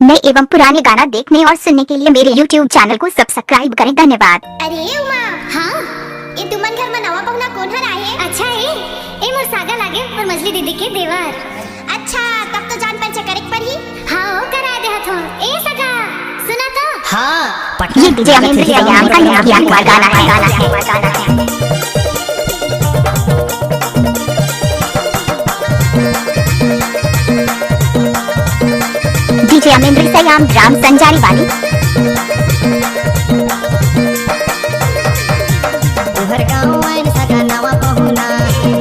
नए एवं पुराने गाना देखने और सुनने के लिए मेरे YouTube चैनल को सब्सक्राइब करें। धन्यवाद। अरे उमा, हाँ ये तुमन घर में नवा पहुना कोन हर आए? अच्छा ए मोर सागा लागे और मजली दीदी के देवर। अच्छा तब तो जान पहचान करे पर ही। हाँ ओ करा दे हथो। ए सगा सुना तो? हाँ ये डीजे अमरेंद्र सयाम का नया गाना है। डीजे अमरेंद्र सयाम राम संजारी वाली। तुहर गाँव आइन सगा नवा पहुना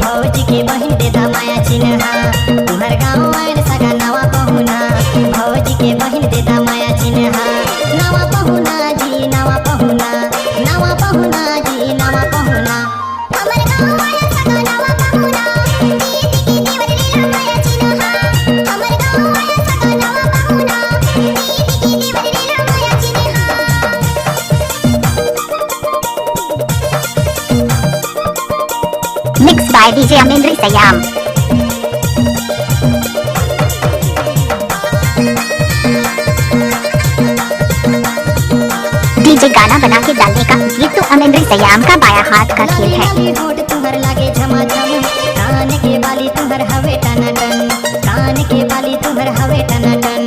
भौजी के बहिन दे दा माया चिन्हा। तुहर गाँव आइन सगा नवा पहुना भौजी के बहिन दे दा माया चिन्हा। नवा पहुना जी नवा पहुना, नवा पहुना जी नवा पहुना। हमर गाँव आया सगा नवा पहुना दीदी की देवर लीला माया चिन्हा। हमर गाँव आया सगा नवा पहुना दीदी की देवर लीला माया चिन्हा। Mix by DJ Amrendra Sayam. DJ गाना बना के डालने का ये तो अमरेंद्र सयाम का बाया हाथ का खेल है। लाली होठ तुहर लागे झमाझम, कान के बाली तुहर हवे टनाटन, कान के बाली तुहर हवे टनाटन।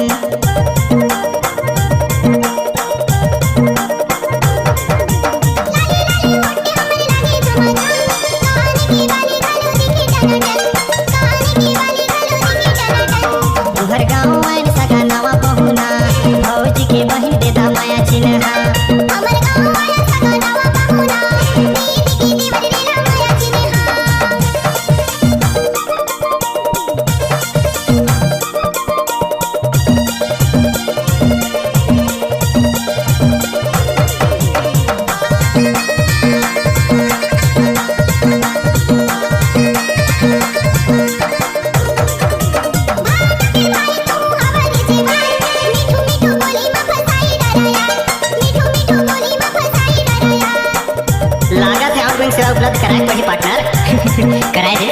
तुहर गाँव आइन सगा नवा पहुना भौजी के बहिन दे दा माया चिन्हा। हमर गाँव आया सगा नवा पहुना दीदी की देवर लीला माया चिन्हा। लागत है आउटगोइंग सेवा उपलब्ध कराए पड़ी पार्टनर। कराए दे।